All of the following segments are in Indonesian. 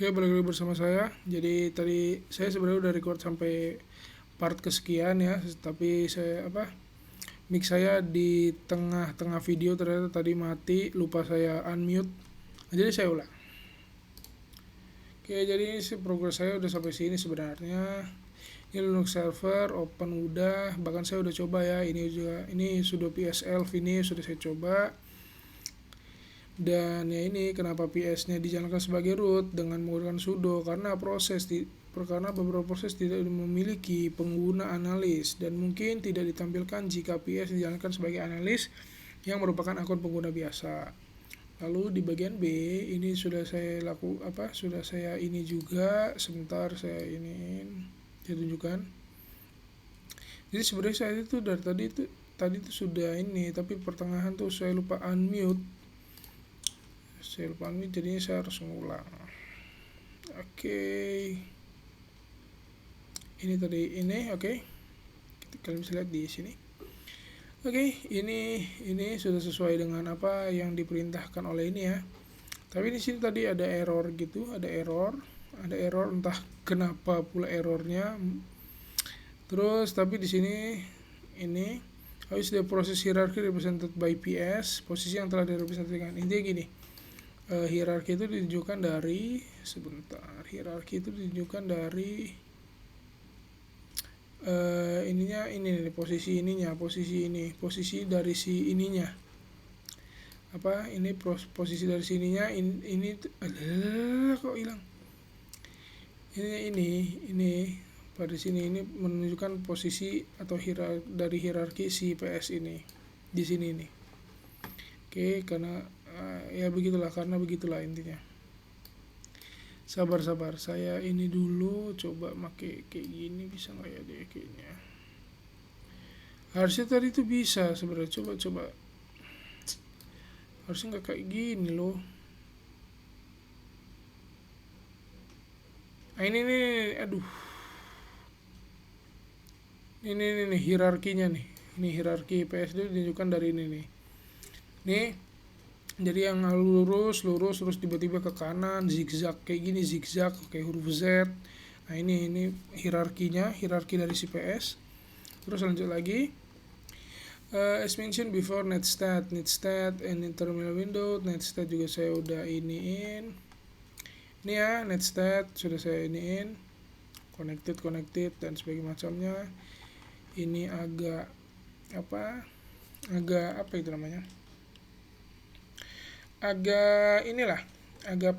Oke, balik lagi bersama saya. Jadi tadi saya sebenarnya udah record sampai part kesekian ya, tapi saya mic saya di tengah-tengah video ternyata tadi mati, lupa saya unmute. Jadi saya ulang. Oke, jadi progres saya udah sampai sini sebenarnya. Ini Linux server open udah, bahkan saya udah coba ya. Ini sudo PSL ini sudah saya coba. Dan ya ini kenapa PS-nya dijalankan sebagai root dengan menggunakan sudo karena beberapa proses tidak memiliki pengguna analis dan mungkin tidak ditampilkan jika PS dijalankan sebagai analis yang merupakan akun pengguna biasa. Lalu di bagian B ini sudah saya ini juga sebentar saya ini tunjukkan. Jadi sebenarnya saya itu dari tadi itu sudah ini, tapi pertengahan tuh saya lupa unmute. Jadinya saya harus mengulang. Oke. Ini tadi ini oke. Kalian bisa lihat di sini. Oke, ini sudah sesuai dengan apa yang diperintahkan oleh ini ya. Tapi di sini tadi ada error gitu, ada error entah kenapa pula errornya. Terus tapi di sini ini harus the process hierarchy represented by PS, posisi yang telah direpresentasikan. Intinya gini. Hierarki itu ditunjukkan dari ininya ini nih, posisi dari si ininya posisi dari sininya ini kok hilang ini pada sini ini menunjukkan posisi atau dari hierarki si PS ini di sini nih. Oke, karena ya begitulah intinya. Sabar saya ini dulu coba make kayak gini, bisa nggak ya deh kayaknya. Harusnya tadi itu bisa sebenarnya, coba harusnya nggak kayak gini loh. Ini aduh, ini hierarkinya nih, ini hierarki PS itu ditunjukkan dari ini nih. Nih, jadi yang lurus terus tiba-tiba ke kanan zigzag kayak gini, zigzag kayak huruf Z. Nah ini hierarki dari si PS. Terus lanjut lagi, as mentioned before, netstat and terminal window. Netstat juga saya udah iniin ini ya, netstat sudah saya iniin, connected dan sebagainya macamnya. Ini agak apa itu namanya, agak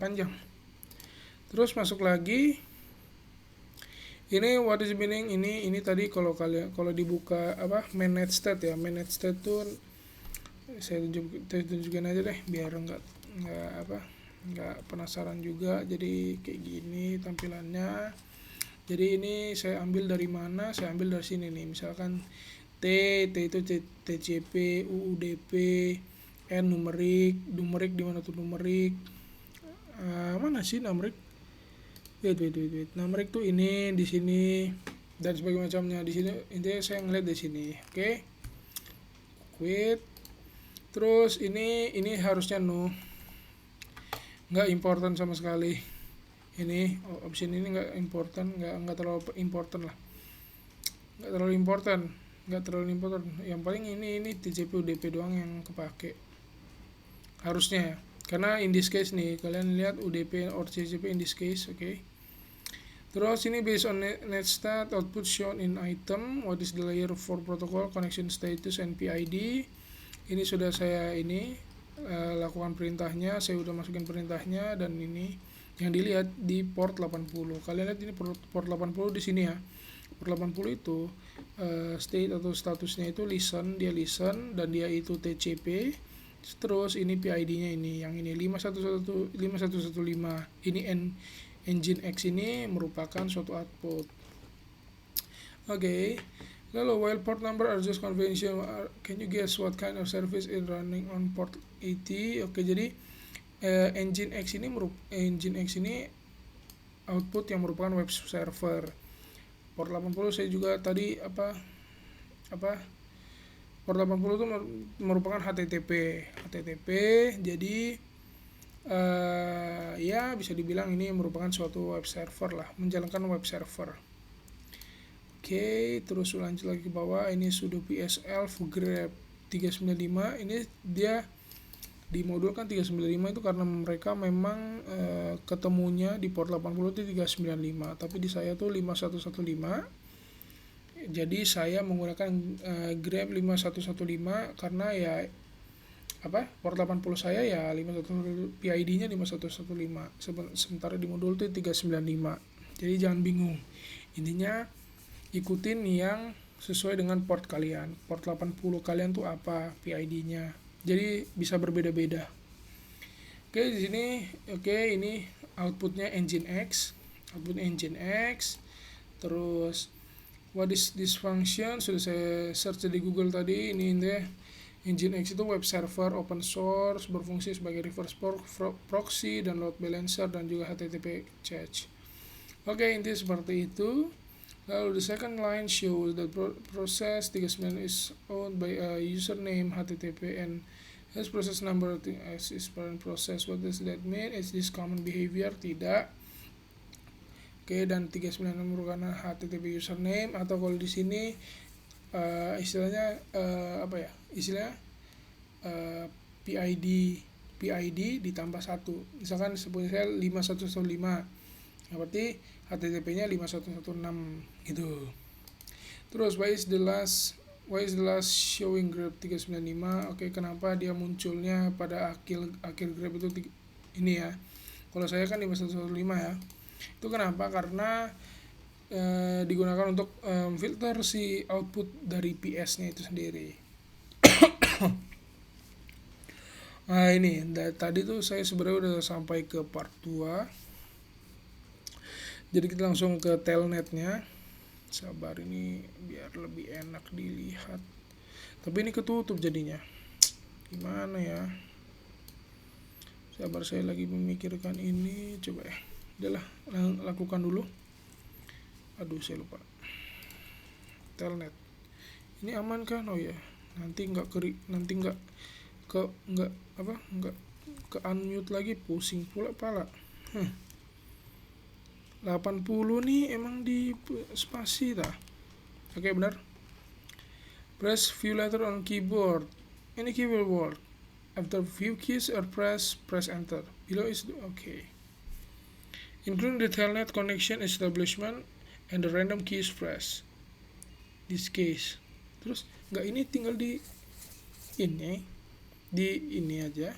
panjang. Terus masuk lagi, ini what is meaning, ini tadi kalau dibuka main netstat ya, main netstat tuh saya tunjukin aja deh biar nggak penasaran juga. Jadi kayak gini tampilannya. Jadi ini saya ambil dari mana? Saya ambil dari sini nih, misalkan T itu TCP, UUDP, N numerik di mana tuh numerik? Mana sih numerik? Wait. Numerik tuh ini di sini dan sebagainya macamnya. Di sini intinya saya ngeliat di sini. Oke. Quit. Terus ini harusnya nggak important sama sekali. Ini option ini nggak terlalu important lah. Nggak terlalu important. Yang paling ini TCP UDP doang yang kepake. Harusnya, karena in this case nih kalian lihat UDP or TCP in this case, oke. Terus ini based on netstat output shown in item, what is the layer 4 protocol connection status and PID. Ini sudah saya lakukan perintahnya, saya udah masukin perintahnya, dan ini yang dilihat di port 80. Kalian lihat ini port 80 di sini ya. Port 80 itu state atau statusnya itu listen dan dia itu TCP. Terus ini PID-nya yang ini 5115. Ini engine X ini merupakan suatu output. Oke. Lalu while port number are just conventional, can you guess what kind of service is running on port 80? Oke, jadi engine X ini output yang merupakan web server. Port 80 saya juga tadi port 80 itu merupakan HTTP. Jadi ya bisa dibilang ini merupakan suatu web server lah, menjalankan web server. Oke, terus lanjut lagi ke bawah, ini sudo psl grep 395. Ini dia dimodulkan 395 itu karena mereka memang ketemunya di port 80 itu 395, tapi di saya tuh 5115. Jadi saya menggunakan grep 5115 karena ya port 80 saya ya 51 PID-nya 5115, sementara di modul itu 395. Jadi jangan bingung, intinya ikutin yang sesuai dengan port kalian. Port 80 kalian tuh apa PID-nya. Jadi bisa berbeda-beda. Oke, di sini ini outputnya Nginx. Output Nginx. Terus what is this function? Sudah saya search di Google tadi. Ini Nginx itu web server open source, berfungsi sebagai reverse proxy dan load balancer dan juga HTTP cache. Oke, intinya seperti itu. Lalu the second line shows that process 39 is owned by a username HTTP and has process number as is parent process. What does that mean? Is this common behavior? Tidak. Oke, dan 39 merupakan HTTP username, atau kalau di sini istilahnya istilahnya PID ditambah 1. Misalkan seperti saya 5115. Nah, berarti HTTP-nya 5116 gitu. Terus why is the last showing grep 395? Oke, kenapa dia munculnya pada akhir grep itu ini ya. Kalau saya kan 5115 ya. Itu kenapa? Karena digunakan untuk filter si output dari PS-nya itu sendiri. Nah, ini tadi tuh saya sebenarnya udah sampai ke part 2. Jadi kita langsung ke telnetnya. Sabar, ini biar lebih enak dilihat. Tapi ini ketutup jadinya. Gimana ya? Sabar, saya lagi memikirkan ini. Coba ya. Udahlah, lakukan dulu. Aduh, saya lupa. Telnet. Ini aman kan? Oh ya. Nanti nggak ke unmute lagi, pusing pula pala. 80 nih emang di spasi dah. Oke, benar. Press few letter on keyboard. Any keyboard word. After few keys are press enter. Below is okay. Including the telnet connection establishment and the random keys press. This case. Terus nggak, ini tinggal di ini aja.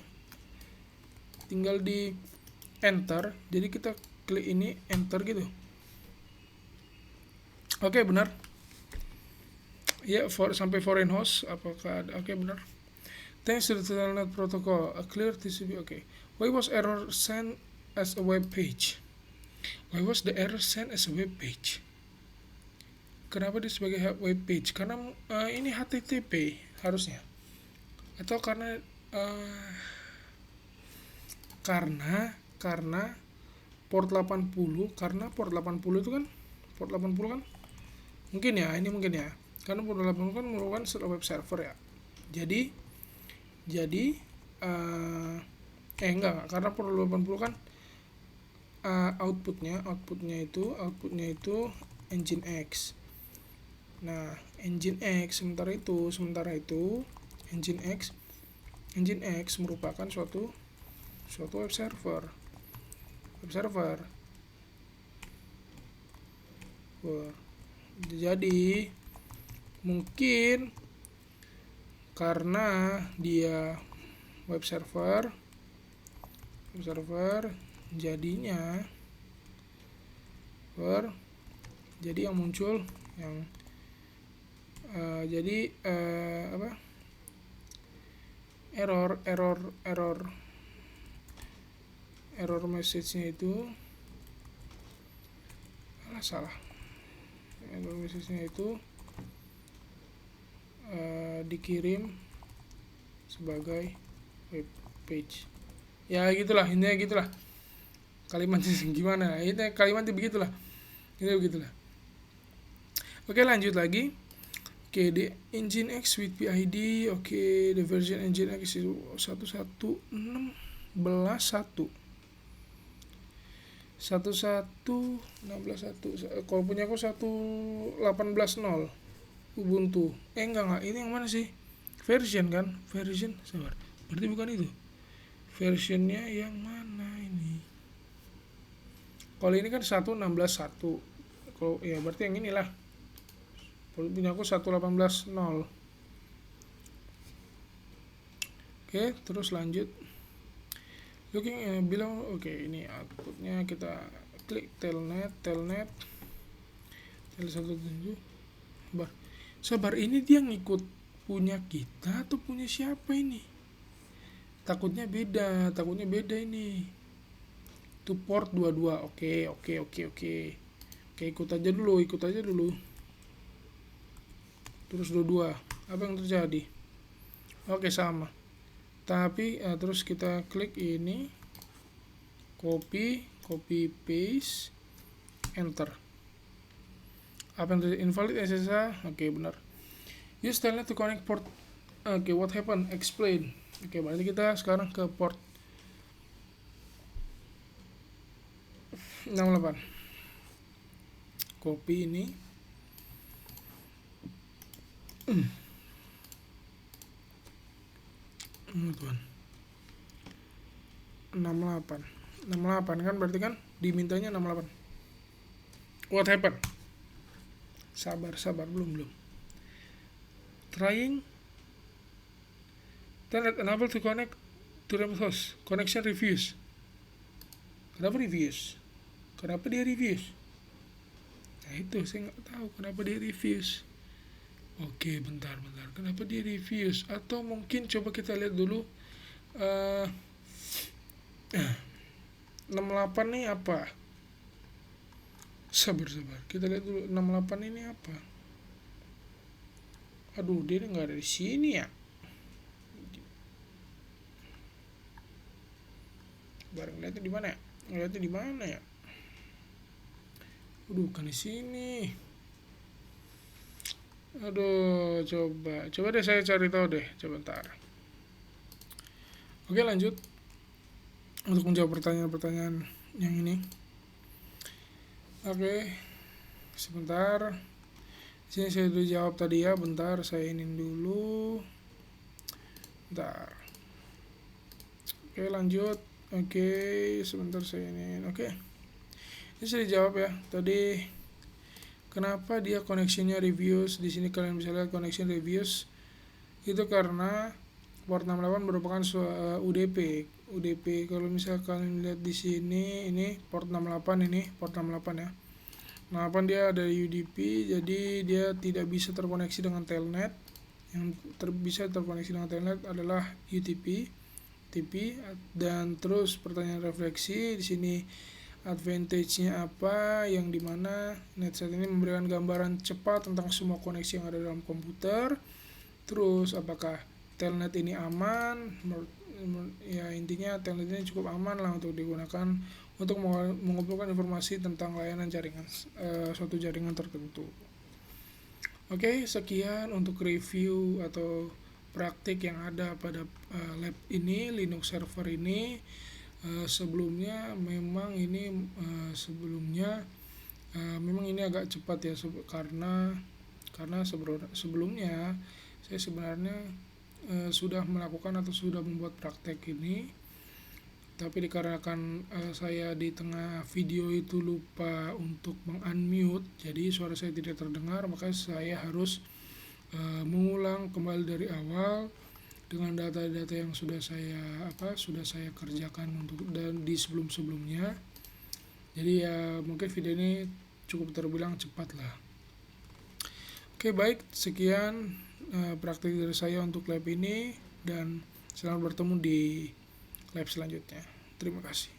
Tinggal di enter. Jadi kita klik ini enter gitu. Oke, benar. Ya, sampai foreign host apakah ada? Oke, benar. Thanks to the telnet protocol, a clear TCP. Okay. Why was error sent as a web page? Why was the error sent as a web page? Kenapa dia sebagai web page? Karena ini HTTP harusnya. Atau karena port 80, karena port 80 itu kan mungkin ya, karena port 80 kan merupakan web server ya. Jadi enggak, karena port 80 kan outputnya itu Nginx. Nah, Nginx sementara itu Nginx merupakan suatu web server. Jadi mungkin karena dia web server jadinya jadi yang muncul yang error message-nya itu salah. Error message-nya itu dikirim sebagai web page. Ya gitulah, intinya gitulah. Kalimatnya gimana? Ini kalimatnya begitulah. Oke, lanjut lagi. Oke, the Nginx with PID. Oke, the version Nginx itu 1.16. belas 1 16.1. Kalau punya aku 18.0 Ubuntu. Enggak, ini yang mana sih? Version kan? Version, sabar. Berarti bukan itu. Versionnya yang mana ini? Kalau ini kan 1.16.1. Kalau ya berarti yang inilah. Kalau punya aku 1.18.0. Oke, terus lanjut. Looking below. Oke, ini outputnya kita klik telnet tel 17. Sabar, ini dia ngikut punya kita atau punya siapa ini? Takutnya beda ini. Itu port 22. Oke. Oke, ikut aja dulu. Terus 22. Apa yang terjadi? Oke, sama. Tapi terus kita klik ini, copy paste, enter. Apa yang terjadi? Invalid SSH. Oke, benar. Use telnet to connect port. Oke, what happened? Explain. Oke, berarti kita sekarang ke port 68. Copy ini. Tuan. 68 kan berarti kan dimintanya 68. What happened? Sabar, belum. Trying telnet unable to connect to remote host. Connection refuse. Kenapa dia refuse? Nah itu saya nggak tahu kenapa dia refuse. Oke, bentar. Kenapa dia refuse? Atau mungkin coba kita lihat dulu 68 nih apa? Sabar. Kita lihat dulu 68 ini apa? Aduh, dia nggak ada di sini ya. Bareng lihatnya di mana ya? Aduh, kan di sini. Aduh, coba deh saya cari tahu deh, sebentar. Oke, lanjut untuk menjawab pertanyaan-pertanyaan yang ini. Oke, sebentar. Sini saya udah jawab tadi ya, bentar saya inin dulu. Bentar. Oke, lanjut. Oke, sebentar saya inin. Oke. Ini sudah dijawab ya. Tadi kenapa dia connectionnya reviews? Di sini kalian bisa lihat connection reviews. Itu karena port 68 merupakan UDP. Kalau misalkan kalian lihat di sini, ini port 68 ya. 68 dia ada UDP, jadi dia tidak bisa terkoneksi dengan telnet. Yang bisa terkoneksi dengan telnet adalah UTP, TP. Dan terus pertanyaan refleksi di sini, advantage-nya apa, yang dimana NetSet ini memberikan gambaran cepat tentang semua koneksi yang ada dalam komputer. Terus apakah telnet ini aman? Ya intinya telnet ini cukup aman lah untuk digunakan untuk mengumpulkan informasi tentang layanan jaringan suatu jaringan tertentu. Oke, sekian untuk review atau praktik yang ada pada lab ini, Linux server ini. Sebelumnya memang ini agak cepat ya, karena sebelumnya saya sebenarnya sudah melakukan atau sudah membuat praktek ini, tapi dikarenakan saya di tengah video itu lupa untuk meng-unmute, jadi suara saya tidak terdengar, maka saya harus mengulang kembali dari awal dengan data-data yang sudah saya kerjakan dan di sebelumnya. Jadi ya mungkin video ini cukup terbilang cepat lah. Oke, baik, sekian praktik dari saya untuk lab ini, dan selamat bertemu di lab selanjutnya. Terima kasih.